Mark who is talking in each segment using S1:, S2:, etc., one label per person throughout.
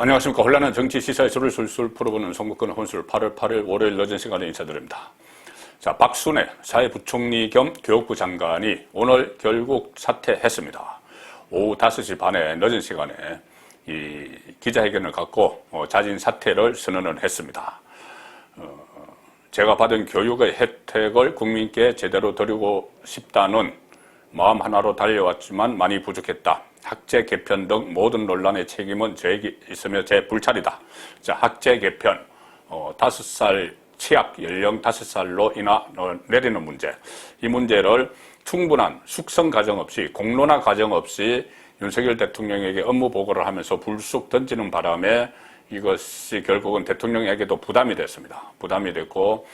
S1: 안녕하십니까. 혼란한 정치 시사의 술을 술술 풀어보는 송국근 혼술 8월 8일 월요일 늦은 시간에 인사드립니다. 자, 박순애 사회부총리 겸 교육부 장관이 오늘 결국 사퇴했습니다. 오후 5시 반에 늦은 시간에 이 기자회견을 갖고 자진 사퇴를 선언을 했습니다. 제가 받은 교육의 혜택을 국민께 제대로 드리고 싶다는 마음 하나로 달려왔지만 많이 부족했다. 학제 개편 등 모든 논란의 책임은 저에게 있으며 제 불찰이다. 자, 학제 개편, 5살 취약 연령 5살로 내리는 문제. 이 문제를 충분한 숙성 과정 없이, 공론화 과정 없이 윤석열 대통령에게 업무 보고를 하면서 불쑥 던지는 바람에 이것이 결국은 대통령에게도 부담이 됐습니다. 부담이 됐고,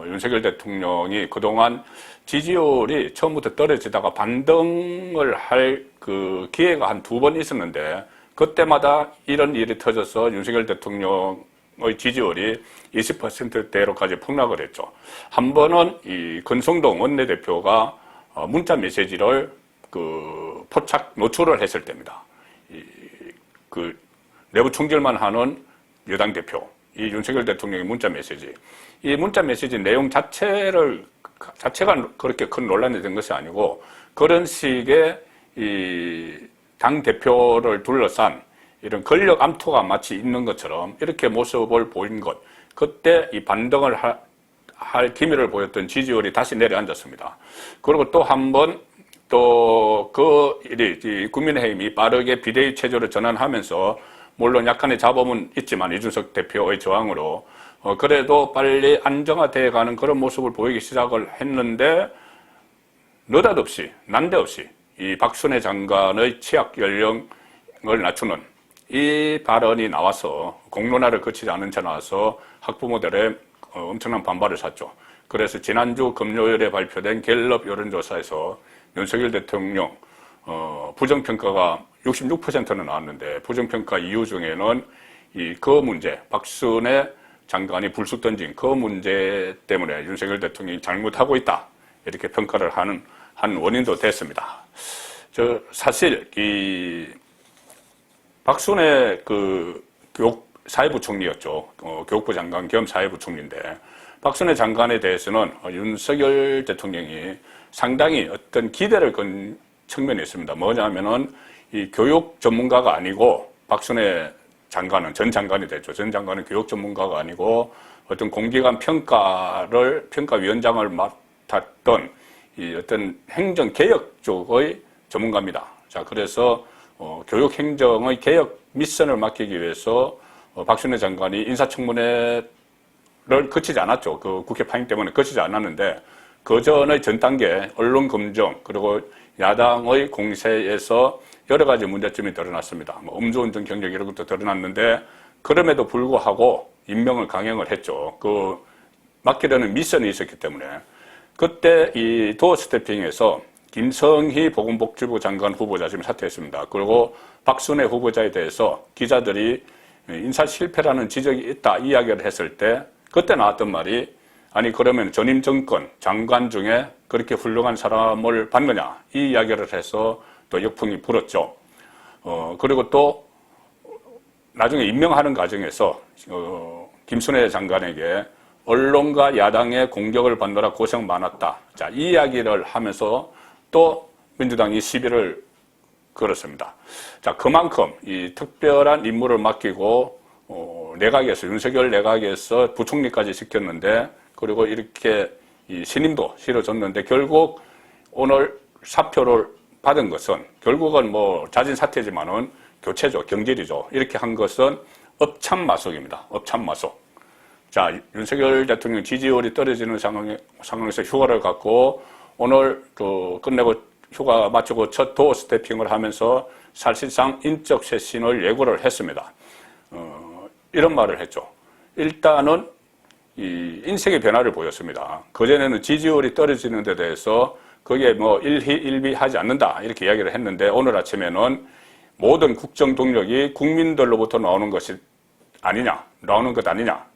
S1: 윤석열 대통령이 그동안 지지율이 처음부터 떨어지다가 반등을 할 그 기회가 한 2번 있었는데, 그때마다 이런 일이 터져서 윤석열 대통령의 지지율이 20%대로까지 폭락을 했죠. 한 번은 이 권성동 원내대표가 문자 메시지를 포착 노출을 했을 때입니다. 그 내부 총질만 하는 여당 대표, 이 윤석열 대통령의 문자 메시지, 이 문자 메시지 내용 자체가 그렇게 큰 논란이 된 것이 아니고, 그런 식의 이 당 대표를 둘러싼 이런 권력 암투가 마치 있는 것처럼 이렇게 모습을 보인 것, 그때 이 반등을 할 기미를 보였던 지지율이 다시 내려앉았습니다. 그리고 또 한 번 그 일이 국민의힘이 빠르게 비대위 체제로 전환하면서, 물론 약간의 잡음은 있지만 이준석 대표의 저항으로 그래도 빨리 안정화되어 가는 그런 모습을 보이기 시작을 했는데, 느닷없이 난데없이 이 박순애 장관의 취약 연령을 낮추는 이 발언이 나와서, 공론화를 거치지 않은 채 나와서 학부모들의 엄청난 반발을 샀죠. 그래서 지난주 금요일에 발표된 갤럽 여론조사에서 윤석열 대통령 부정평가가 66%는 나왔는데, 부정평가 이유 중에는 그 문제, 박순애 장관이 불쑥 던진 그 문제 때문에 윤석열 대통령이 잘못하고 있다, 이렇게 평가를 하는 한 원인도 됐습니다. 사실 이 박순애 사회부총리였죠. 교육부 장관 겸 사회부총리인데, 박순애 장관에 대해서는 윤석열 대통령이 상당히 어떤 기대를 건 측면이 있습니다. 뭐냐면은 이 교육 전문가가 아니고, 박순애 장관은 전 장관이 됐죠. 전 장관은 교육 전문가가 아니고 어떤 공기관 평가위원장을 맡았던 이 어떤 행정개혁 쪽의 전문가입니다. 자, 그래서 교육 행정의 개혁 미션을 맡기기 위해서 박순애 장관이 인사청문회를 거치지 않았죠. 그 국회 파행 때문에 거치지 않았는데, 그 전의 전 단계 언론 검증, 그리고 야당의 공세에서 여러 가지 문제점이 드러났습니다. 음주운전 경력 이런 것도 드러났는데, 그럼에도 불구하고 임명을 강행을 했죠. 맡기려는 미션이 있었기 때문에. 그때 이 도어 스태핑에서 김성희 보건복지부 장관 후보자 지금 사퇴했습니다. 그리고 박순애 후보자에 대해서 기자들이 인사 실패라는 지적이 있다 이야기를 했을 때, 그때 나왔던 말이, 아니 그러면 전임 정권 장관 중에 그렇게 훌륭한 사람을 봤느냐, 이 이야기를 해서 또 역풍이 불었죠. 그리고 또 나중에 임명하는 과정에서 김순애 장관에게 언론과 야당의 공격을 받느라 고생 많았다. 자, 이 이야기를 하면서 또 민주당이 시비를 걸었습니다. 자, 그만큼 이 특별한 임무를 맡기고 내각에서, 윤석열 내각에서 부총리까지 시켰는데, 그리고 이렇게 이 신임도 실어줬는데, 결국 오늘 사표를 받은 것은 결국은 자진 사퇴지만은 교체죠, 경질이죠. 이렇게 한 것은 업참마속입니다. 업참마속. 자, 윤석열 대통령 지지율이 떨어지는 상황에서 휴가를 갖고 오늘 끝내고 휴가 마치고 첫 도어 스태핑을 하면서 사실상 인적 쇄신을 예고를 했습니다. 이런 말을 했죠. 일단은 이 인생의 변화를 보였습니다. 그전에는 지지율이 떨어지는 데 대해서 거기에 일희일비하지 않는다, 이렇게 이야기를 했는데, 오늘 아침에는 모든 국정 동력이 국민들로부터 나오는 것 아니냐.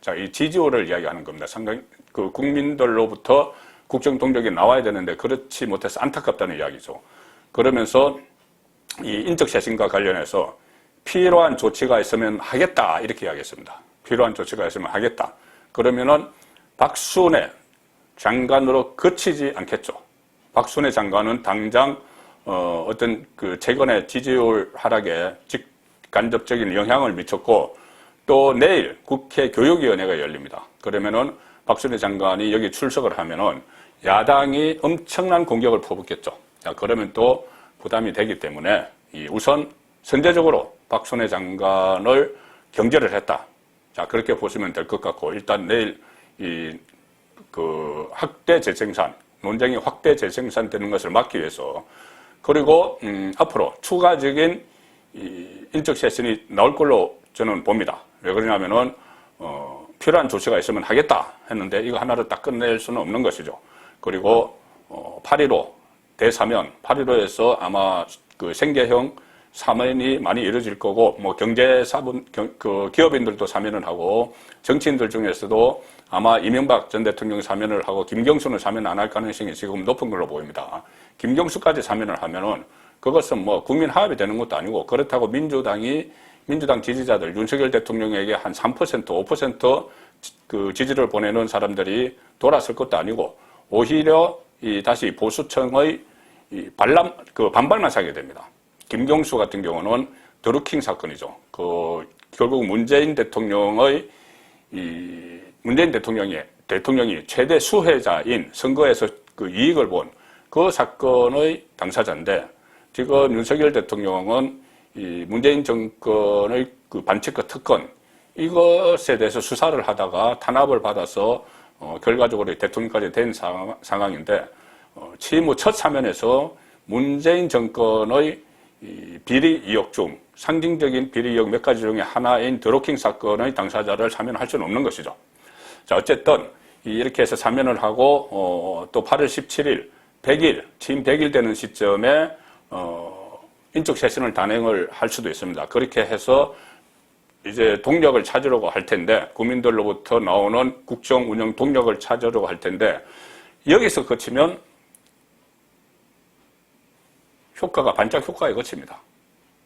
S1: 자, 이 지지율을 이야기하는 겁니다. 상당히 국민들로부터 국정 동력이 나와야 되는데 그렇지 못해서 안타깝다는 이야기죠. 그러면서 이 인적 쇄신과 관련해서 필요한 조치가 있으면 하겠다 이렇게 이야기했습니다. 필요한 조치가 있으면 하겠다. 그러면은 박순애 장관으로 그치지 않겠죠. 박순애 장관은 당장 어떤 그 최근의 지지율 하락에 직간접적인 영향을 미쳤고 또 내일 국회 교육위원회가 열립니다. 그러면은 박순애 장관이 여기 출석을 하면은 야당이 엄청난 공격을 퍼붓겠죠. 자, 그러면 또 부담이 되기 때문에 우선 선제적으로 박순애 장관을 경질을 했다. 자, 그렇게 보시면 될 것 같고 일단 내일 그 확대 재생산 논쟁이 확대 재생산 되는 것을 막기 위해서 그리고 앞으로 추가적인 인적 쇄신이 나올 걸로 저는 봅니다. 왜 그러냐면은 필요한 조치가 있으면 하겠다 했는데 이거 하나를 딱 끝낼 수는 없는 것이죠. 그리고 8.15 대사면 8.15에서 아마 그 생계형 사면이 많이 이루어질 거고 뭐 경제사분 그 기업인들도 사면을 하고 정치인들 중에서도 아마 이명박 전 대통령 사면을 하고 김경수는 사면 안 할 가능성이 지금 높은 걸로 보입니다. 김경수까지 사면을 하면은 그것은 뭐 국민 화합이 되는 것도 아니고 그렇다고 민주당 지지자들 윤석열 대통령에게 한 3%, 5% 그 지지를 보내는 사람들이 돌아설 것도 아니고 오히려 다시 보수층의 반발만 사게 됩니다. 김경수 같은 경우는 드루킹 사건이죠. 결국 문재인 대통령이 최대 수혜자인 선거에서 그 이익을 본 그 사건의 당사자인데 지금 윤석열 대통령은 문재인 정권의 그 반칙과 특권 이것에 대해서 수사를 하다가 탄압을 받아서 결과적으로 대통령까지 된 상황인데 취임 후 첫 사면에서 문재인 정권의 비리 의혹 중 상징적인 비리 의혹 몇 가지 중에 하나인 드루킹 사건의 당사자를 사면할 수는 없는 것이죠. 자, 어쨌든 이렇게 해서 사면을 하고 또 8월 17일 100일 취임 100일 되는 시점에 인적 쇄신을 단행을 할 수도 있습니다. 그렇게 해서 이제 동력을 찾으려고 할 텐데 국민들로부터 나오는 국정 운영 동력을 찾으려고 할 텐데 여기서 그치면 효과가 반짝 효과에 그칩니다.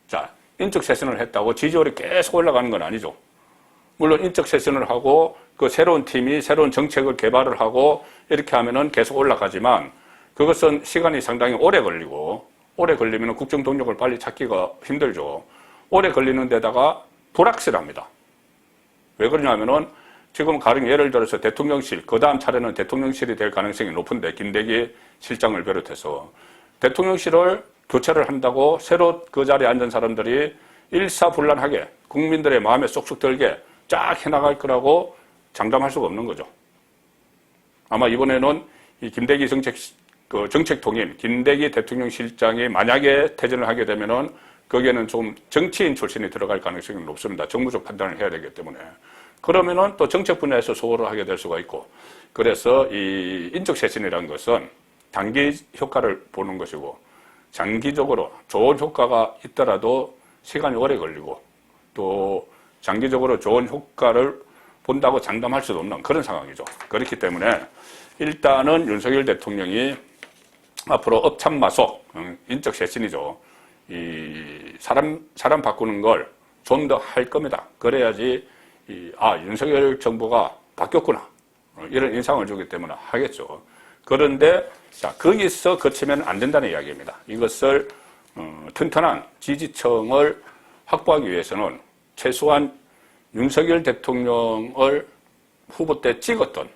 S1: 자, 인적 쇄신을 했다고 지지율이 계속 올라가는 건 아니죠. 물론 인적 쇄신을 하고 그 새로운 팀이 새로운 정책을 개발을 하고 이렇게 하면은 계속 올라가지만 그것은 시간이 상당히 오래 걸리면 국정 동력을 빨리 찾기가 힘들죠. 오래 걸리는 데다가 불확실합니다. 왜 그러냐면은 지금 가령 예를 들어서 대통령실, 그 다음 차례는 대통령실이 될 가능성이 높은데 김대기 실장을 비롯해서 대통령실을 교체를 한다고 새로 그 자리에 앉은 사람들이 일사불란하게 국민들의 마음에 쏙쏙 들게 쫙 해나갈 거라고 장담할 수가 없는 거죠. 아마 이번에는 이 김대기 정책통인 김대기 대통령실장이 만약에 퇴진을 하게 되면은 거기에는 좀 정치인 출신이 들어갈 가능성이 높습니다. 정무적 판단을 해야 되기 때문에. 그러면은 또 정책 분야에서 소홀을 하게 될 수가 있고. 그래서 이 인적 쇄신이라는 것은 단기 효과를 보는 것이고 장기적으로 좋은 효과가 있더라도 시간이 오래 걸리고 또 장기적으로 좋은 효과를 본다고 장담할 수도 없는 그런 상황이죠. 그렇기 때문에 일단은 윤석열 대통령이 앞으로 업참마속 인적 쇄신이죠. 이 사람 바꾸는 걸 좀 더 할 겁니다. 그래야지 윤석열 정부가 바뀌었구나 이런 인상을 주기 때문에 하겠죠. 그런데 자 거기서 그치면 안 된다는 이야기입니다. 이것을 튼튼한 지지층을 확보하기 위해서는 최소한 윤석열 대통령을 후보 때 찍었던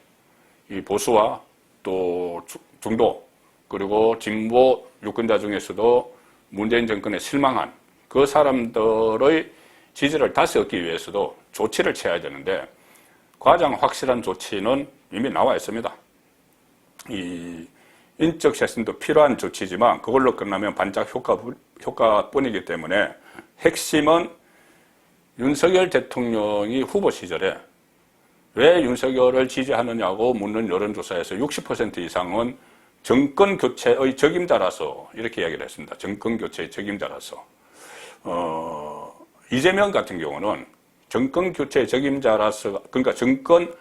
S1: 이 보수와 또 중도 그리고 진보 유권자 중에서도 문재인 정권에 실망한 그 사람들의 지지를 다시 얻기 위해서도 조치를 취해야 되는데 가장 확실한 조치는 이미 나와 있습니다. 이 인적 쇄신도 필요한 조치지만 그걸로 끝나면 반짝 효과뿐이기 때문에 핵심은 윤석열 대통령이 후보 시절에 왜 윤석열을 지지하느냐고 묻는 여론조사에서 60% 이상은 정권 교체의 적임자라서 이렇게 이야기를 했습니다. 정권 교체의 적임자라서. 이재명 같은 경우는 정권 교체의 적임자라서, 그러니까 정권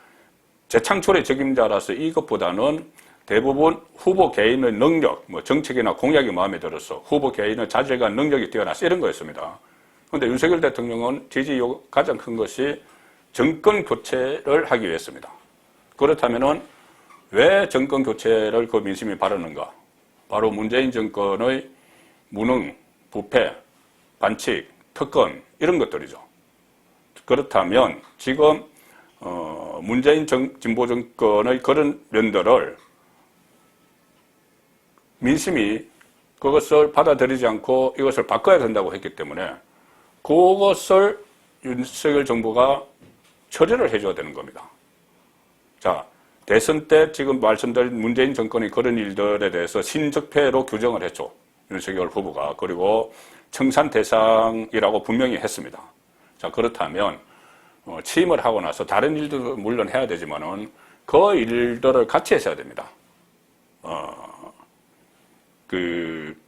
S1: 재창출의 적임자라서 이것보다는 대부분 후보 개인의 능력, 뭐 정책이나 공약이 마음에 들어서 후보 개인의 자질과 능력이 뛰어나서 이런 거였습니다. 그런데 윤석열 대통령은 지지 이유 가장 큰 것이 정권 교체를 하기 위해서입니다. 그렇다면은 왜 정권 교체를 그 민심이 바라는가? 바로 문재인 정권의 무능, 부패, 반칙, 특권 이런 것들이죠. 그렇다면 지금 문재인 진보 정권의 그런 면들을 민심이 그것을 받아들이지 않고 이것을 바꿔야 된다고 했기 때문에 그것을 윤석열 정부가 처리를 해줘야 되는 겁니다. 자, 대선 때 지금 말씀드린 문재인 정권이 그런 일들에 대해서 신적폐로 규정을 했죠. 윤석열 후보가. 그리고 청산 대상이라고 분명히 했습니다. 자, 그렇다면 취임을 하고 나서 다른 일도 물론 해야 되지만은 그 일들을 같이 했어야 됩니다.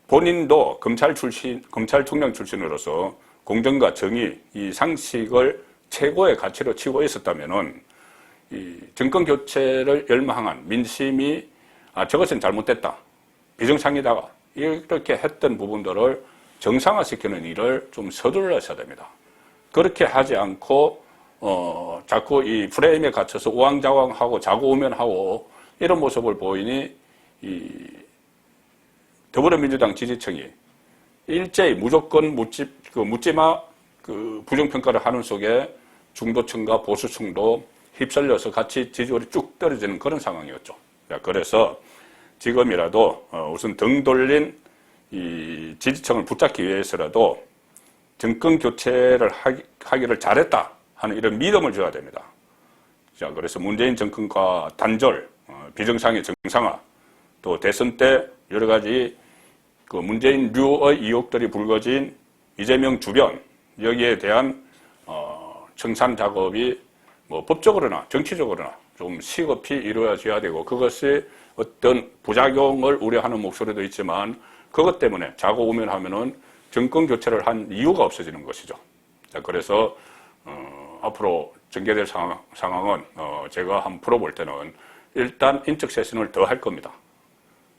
S1: 본인도 검찰총장 출신으로서 공정과 정의, 이 상식을 최고의 가치로 치고 있었다면은 이 정권 교체를 열망한 민심이 저것은 잘못됐다, 비정상이다 이렇게 했던 부분들을 정상화시키는 일을 좀 서둘러야 됩니다. 그렇게 하지 않고 자꾸 이 프레임에 갇혀서 우왕좌왕하고 자고우면하고 이런 모습을 보이니 이 더불어민주당 지지층이 일제히 무조건 묻지마 부정평가를 하는 속에 중도층과 보수층도 휩쓸려서 같이 지지율이 쭉 떨어지는 그런 상황이었죠. 그래서 지금이라도 우선 등 돌린 이 지지층을 붙잡기 위해서라도 정권 교체를 하기를 잘했다 하는 이런 믿음을 줘야 됩니다. 자, 그래서 문재인 정권과 단절, 비정상의 정상화, 또 대선 때 여러 가지 그 문재인류의 의혹들이 불거진 이재명 주변 여기에 대한 청산 작업이 뭐 법적으로나 정치적으로나 좀 시급히 이루어져야 되고 그것이 어떤 부작용을 우려하는 목소리도 있지만 그것 때문에 자고우면하면은 정권 교체를 한 이유가 없어지는 것이죠. 자, 그래서 앞으로 전개될 상황은 제가 한번 풀어볼 때는 일단 인적 쇄신을 더 할 겁니다.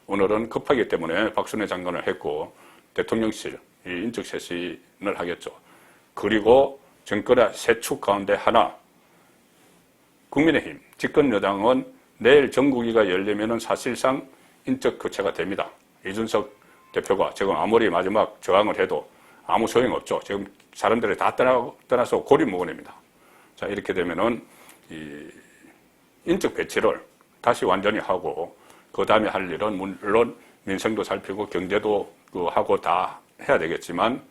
S1: 오늘은 급하기 때문에 박순애 장관을 했고 대통령실 이 인적 쇄신을 하겠죠. 그리고 정권의 세 축 가운데 하나 국민의힘 집권 여당은 내일 정국위가 열리면은 사실상 인적 교체가 됩니다. 이준석 대표가 지금 아무리 마지막 저항을 해도 아무 소용없죠. 지금 사람들이 다 떠나서 고립무원입니다. 자, 이렇게 되면은 이 인적 배치를 다시 완전히 하고 그 다음에 할 일은 물론 민생도 살피고 경제도 하고 다 해야 되겠지만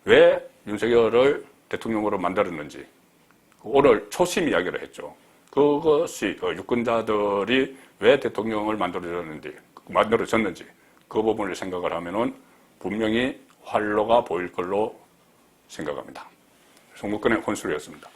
S1: 왜 윤석열을 대통령으로 만들었는지 오늘 초심 이야기를 했죠. 그것이 유권자들이 왜 대통령을 만들어졌는지 그 부분을 생각을 하면은 분명히 활로가 보일 걸로 생각합니다. 송국근의 혼술이었습니다.